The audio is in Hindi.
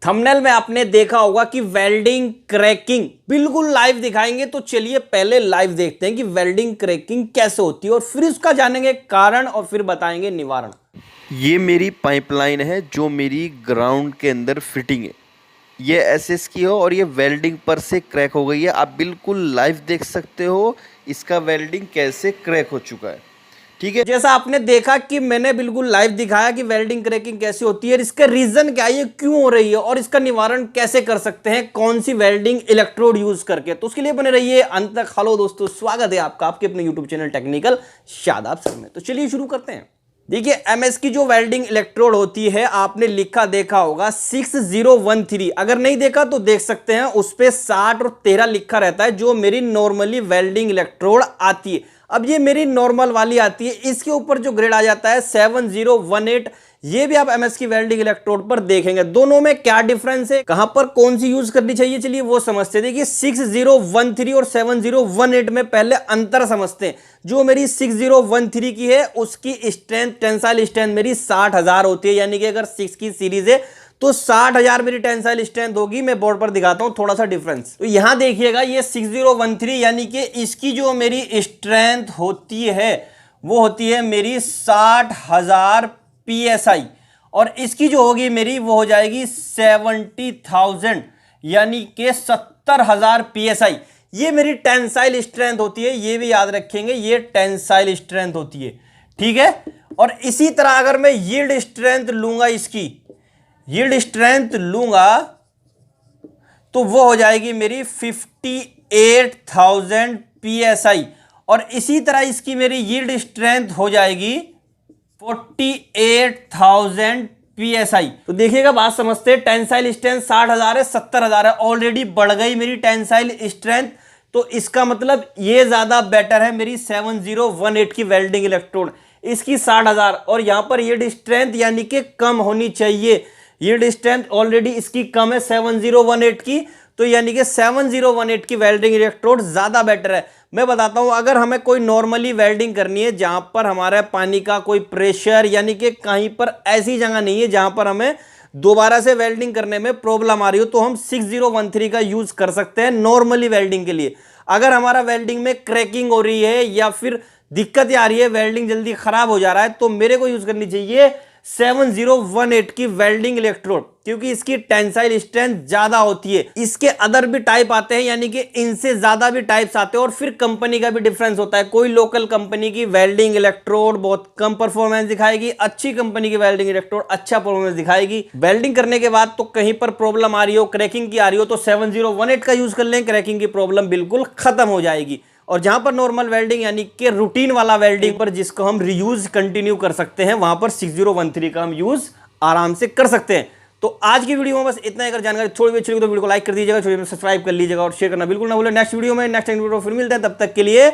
थंबनेल में आपने देखा होगा कि वेल्डिंग क्रैकिंग बिल्कुल लाइव दिखाएंगे। तो चलिए पहले लाइव देखते हैं कि वेल्डिंग क्रैकिंग कैसे होती है और फिर उसका जानेंगे कारण और फिर बताएंगे निवारण। ये मेरी पाइपलाइन है जो मेरी ग्राउंड के अंदर फिटिंग है। ये एसएस की हो और ये वेल्डिंग पर से क्रैक हो गई है। आप बिल्कुल लाइव देख सकते हो इसका वेल्डिंग कैसे क्रैक हो चुका है। ठीक है, जैसा आपने देखा कि मैंने बिल्कुल लाइव दिखाया कि वेल्डिंग क्रैकिंग कैसे होती है, इसका रीजन क्या है, ये क्यों हो रही है और इसका निवारण कैसे कर सकते हैं, कौन सी वेल्डिंग इलेक्ट्रोड यूज करके। तो उसके लिए बने रहिए अंत तक। हेलो दोस्तों, स्वागत है आपका आपके अपने YouTube channel technical Shadab sir में। तो चलिए शुरू करते हैं। देखिए एमएस की जो वेल्डिंग इलेक्ट्रोड होती है, आपने लिखा देखा होगा 6013। अगर नहीं देखा तो देख सकते हैं, उस पे 60 और 13 लिखा रहता है, जो मेरी नॉर्मली वेल्डिंग इलेक्ट्रोड आती है। अब ये मेरी नॉर्मल वाली आती है, इसके ऊपर जो ग्रेड आ जाता है 7018, ये भी आप एमएस की वेल्डिंग इलेक्ट्रोड पर देखेंगे। दोनों में क्या डिफरेंस है, कहां पर कौन सी यूज करनी चाहिए, चलिए वो समझते हैं। देखिए 6013 और 7018 में पहले अंतर समझते हैं। जो मेरी 6013 की है उसकी स्ट्रेंथ, टेंसाइल स्ट्रेंथ मेरी 60,000 होती है, यानी कि अगर 6 की सीरीज है तो 60,000 मेरी टेंसाइल स्ट्रेंथ होगी। मैं बोर्ड पर दिखाता हूं थोड़ा सा डिफरेंस। तो यहां देखिएगा ये 6013, यानी कि इसकी जो मेरी स्ट्रेंथ होती है वो होती है मेरी 60,000 PSI, और इसकी जो होगी मेरी वो हो जाएगी 70,000, यानी कि 70,000 PSI। ये मेरी टेंसाइल स्ट्रेंथ होती है, ये भी याद रखेंगे, ये टेंसाइल स्ट्रेंथ होती है। ठीक है, और इसी तरह अगर मैं यील्ड स्ट्रेंथ लूंगा, इसकी यील्ड स्ट्रेंथ लूंगा तो वो हो जाएगी मेरी 58,000 PSI, और इसी तरह इसकी मेरी यील्ड स्ट्रेंथ हो जाएगी 48,000 PSI। तो देखिएगा बात समझते हैं। टेंसाइल स्ट्रेंथ 60,000 है, 70,000 है, ऑलरेडी बढ़ गई मेरी टेंसाइल स्ट्रेंथ। तो इसका मतलब ये ज्यादा बेटर है मेरी 7018 की वेल्डिंग इलेक्ट्रोड, इसकी 60,000, और यहां पर यील्ड स्ट्रेंथ यानी कि कम होनी चाहिए। यील्ड स्ट्रेंथ ऑलरेडी इसकी कम है 7018 की, तो यानी कि 7018 की वेल्डिंग इलेक्ट्रोड ज्यादा बेटर है। मैं बताता हूं, अगर हमें कोई नॉर्मली वेल्डिंग करनी है जहां पर हमारा पानी का कोई प्रेशर, यानी कि कहीं पर ऐसी जगह नहीं है जहां पर हमें दोबारा से वेल्डिंग करने में प्रॉब्लम आ रही हो, तो हम 6013 का यूज कर सकते हैं नॉर्मली वेल्डिंग के लिए। अगर हमारा वेल्डिंग में क्रैकिंग हो रही है या फिर दिक्कत आ रही है, वेल्डिंग जल्दी खराब हो जा रहा है, तो मेरे को यूज करनी चाहिए 7018 की वेल्डिंग इलेक्ट्रोड, क्योंकि इसकी टेंसाइल स्ट्रेंथ ज्यादा होती है। इसके अदर भी टाइप आते हैं, यानी कि इनसे ज्यादा भी टाइप्स आते हैं, और फिर कंपनी का भी डिफरेंस होता है। कोई लोकल कंपनी की वेल्डिंग इलेक्ट्रोड बहुत कम परफॉर्मेंस दिखाएगी, अच्छी कंपनी की वेल्डिंग इलेक्ट्रोड अच्छा परफॉर्मेंस दिखाएगी। वेल्डिंग करने के बाद तो कहीं पर प्रॉब्लम आ रही हो, क्रैकिंग की आ रही हो, तो 7018 का यूज कर लें, क्रैकिंग की प्रॉब्लम बिल्कुल खत्म हो जाएगी। और जहां पर नॉर्मल वेल्डिंग यानी कि रूटीन वाला वेल्डिंग पर जिसको हम रीयूज कंटिन्यू कर सकते हैं, वहां पर 6013 का हम यूज आराम से कर सकते हैं। तो आज की वीडियो में बस इतना ही। अगर जानकारी थोड़ी भी अच्छी लगी तो वीडियो को लाइक कर दीजिएगा, सब्सक्राइब कर लीजिएगा और शेयर करना बिल्कुल ना भूलें। नेक्स्ट वीडियो में नेक्स्ट फिर मिलते हैं, तब तक के लिए